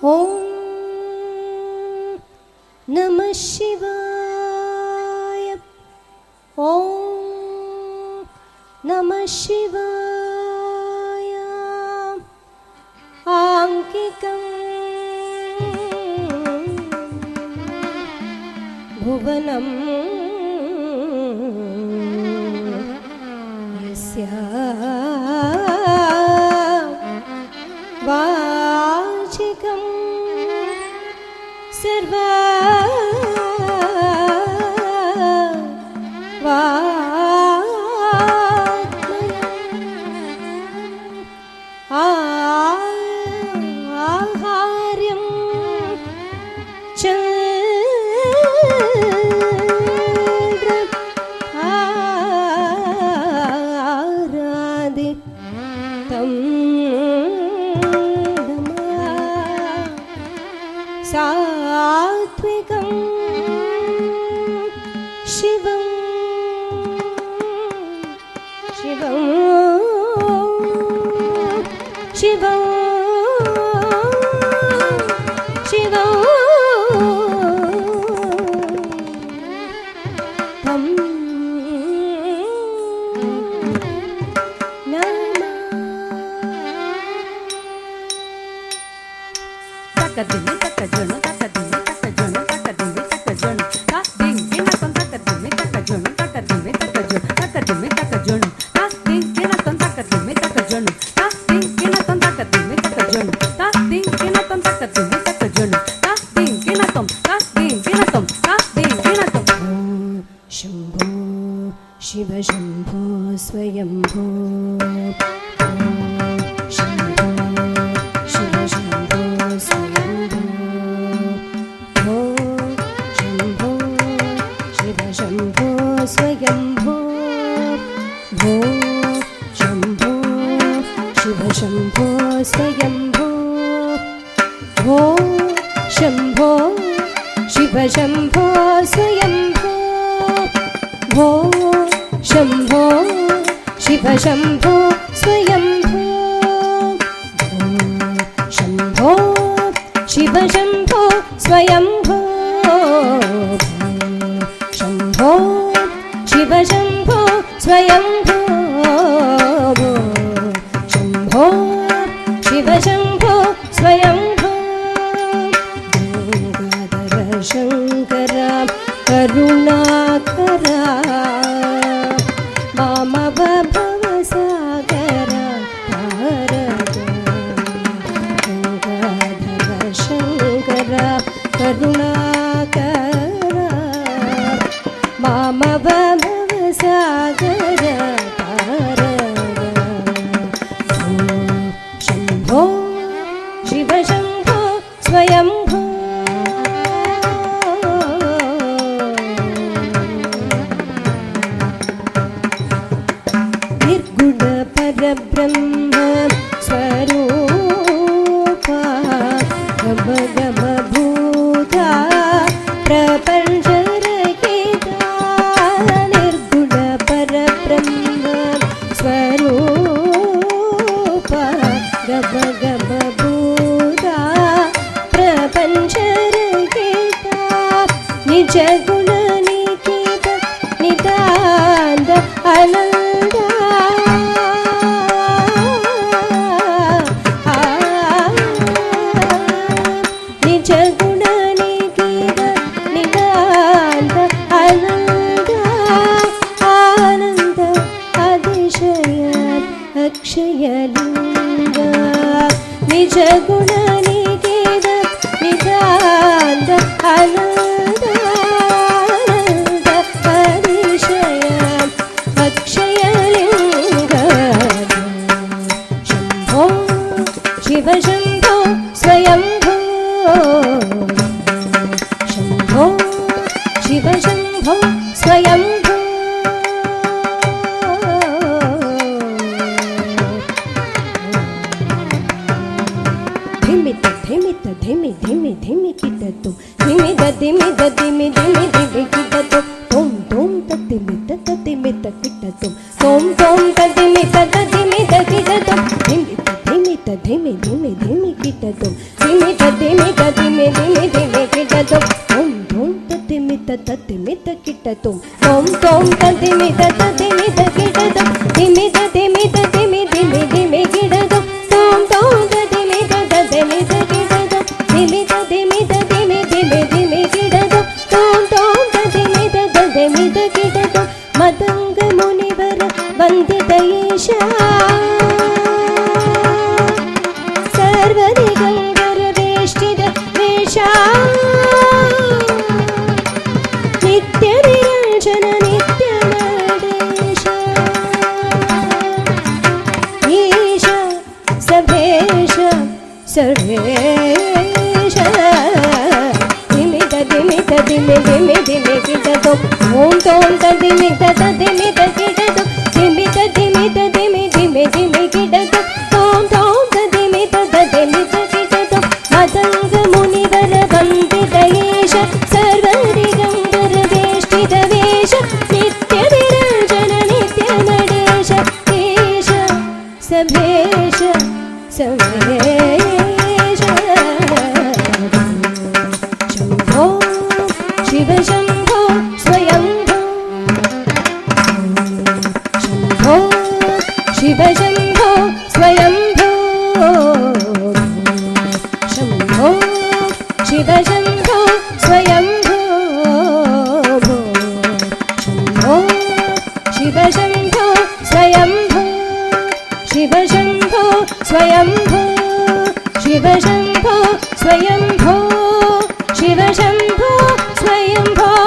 ಓಂ ನಮಃ ಶಿವಾಯ. ಓಂ ನಮಃ ಶಿವಾಯ. ಆಂಕಿಕಂ ಭುವನಂ ಯಸ್ಯ ವಾಚಿಕಂ ಸರ್ವ ಆಹಾರ್ಯಂ ಆರಾಧಿ ತಂ ಸಾತ್ವಿಕಂ ಶಿವಂ ಶಿವಂ ಶಿವಂ ಶಿವಂ ತಂ ನಮಃ. ತಕ್ಕದಿಮ್ಮಿ ತಕ್ಕ ಜೋಣ ತಕ್ಕದಿಮ್ಮಿ ತಕ್ಕ ಜೋಣ ತಕ್ಕದಿಮ್ಮಿ ತಕ್ಕ ಜೋಣ ದಿಂಗಿ ನಕ್ಕಂ ತಕ್ಕದಿಮ್ಮಿ ತಕ್ಕ ಜೋಣ ತಕ್ಕದಿಮ್ಮಿ ತಕ್ಕ ಜೋಣ ತಕ್ಕದಿಮ್ಮಿ ತಕ್ಕ ಜೋಣ ದಿಂಗಿ ನಕ್ಕಂ ತಕ್ಕದಿಮ್ಮಿ ತಕ್ಕ ಜೋಣ ದಿಂಗಿ ನಕ್ಕಂ ತಕ್ಕದಿಮ್ಮಿ ತಕ್ಕ ಜೋಣ ದಿಂಗಿ ನಕ್ಕಂ ತಕ್ಕದಿಮ್ಮಿ ತಕ್ಕ ಜೋಣ ದಿಂಗಿ ನಕ್ಕಂ ದಿಂಗಿ ನಕ್ಕಂ ದಿಂಗಿ ನಕ್ಕಂ. ಶಂಭೋ ಶಿವ ಶಂಭೋ ಸ್ವಯಂಭೋ. ಶಂಭೋ ಶಿವ ಶಂಭೋ ಸ್ವಯಂಭೋ. ಶಂಭೋ ಶಿವ ಶಂಭೋ ಸ್ವಯಂಭೋ. ಭೋ ಶಂಭೋ ಶಿವ ಶಂಭೋ ಸ್ವಯಂಭೋ. ಭೋ ಶಂಭೋ ಶಿವ ಶಂಭೋ ಸ್ವಯಂಭೋ. ಭೋ ಶಂಭೋ ಶಿವ ಶಂಭೋ ಸ್ವಯಂಭೋ. ಶಂಭೋ ಶಿವ ಶಂಭೋ ಸ್ವಯಂಭೋ. ಶಂಭೋ ಶಿವ ಶಂಭೋ ಸ್ವಯಂಭೋ. ಶಂಭೋ ಶಿವ ಶಂಭೋ ಸ್ವಯಂಭೋ. ಗಂಗಾಧರ ಶಂಕರ ಕರುಣಾಕರ ಮಾಮವ ಭವಸಾಗರ ತಾರಕ. ಗಂಗಾಧರ ಶಂಕರ ಕರುಣಾಕರ ಮಾಮವ ಭವಸಾಗರ ತಾರಕ. ಶಂಭೋ ಶಿವ ಶಂಭೋ ಸ್ವಯಂಭೋ. ನಿರ್ಗುಣ ಪರಬ್ರಹ್ಮ ಸ್ವರೂಪ ಗಮ ಗಮ ಭೂತ ಪ್ರಪಂಚ ರಹಿತ. ನಿರ್ಗುಣ ಪರಬ್ರಹ್ಮ ಸ್ವರೂಪ ಗಮ ಗಮ ಭೂತ ಪ್ರಪಂಚ ರಹಿತ. ನಿಜ ಗುಣ ನಿಖಿತ ನಿತಾಂತ ಅನಂತ. ನಿಜ ಗುಣ ನಿಖಿತ ನಿತಾಂತ ಅನಂತ. ಆನಂದ ಅತಿಶಯ ಅಕ್ಷಯ ಲಿಂಗ. ನಿಜ ಗುಣ ನಿಖಿತ ನಿತಾಂತ ಅನಂತ. ಆನಂದ ಅತಿಶಯ ಅಕ್ಷಯ ಲಿಂಗ. ಶಂಭೋ ಶಿವ ಶಂಭೋ ಸ್ವಯಂಭೋ. ಶಂಭೋ ಶಿವ ಶಂಭೋ ಸ್ವಯಂಭೋ. ಧಿಮಿತ ಧಿಮಿತ ಧಿಮಿ ಧಿಮಿ ಧಿಮಿ ಕಿಟತು ಧಿಮಿದ ಧಿಮಿದ ಧಿಮಿ ಧಿಮಿ ಧಿಮಿ ಕಿಟತು. ತೋಂ ತೋಂ ತತ್ತಿಮಿತ ತತ್ತಿಮಿತ ಕಿಟತು. ತೋಂ ತೋಂ ತತ್ತಿಮಿತ ತತ್ತಿಮಿತ ಕಿಟತು. ಧಿಮಿತ ಧಿಮಿತ ಧಿಮಿ ಧಿಮಿ ಧಿಮಿ ಕಿಟತು ಧಿಮಿತ ಧಿಮಿ सर्वेश धिमि धिमि धिमि धिमि धिमि किटतो ओम तोम तदिमि तदिमि किटतो धिमि धिमि धिमि धिमि धिमि किटतो तोम तोम तदिमि तदिमि किटतो मतंग मुनिवर वंदितयेश सर्वदिगंबर वेष्टित वेश नित्य विरंजन नित्य नडेश केश सभेश सवेश शंभो शिव शंभो स्वयंभो शंभो शिव शंभो स्वयंभो शंभो शिव शंभो स्वयंभो शंभो शिव शंभो स्वयंभो शिव शंभो स्वयंभो शिव शंभो स्वयंभो शिव शंभो स्वयंभो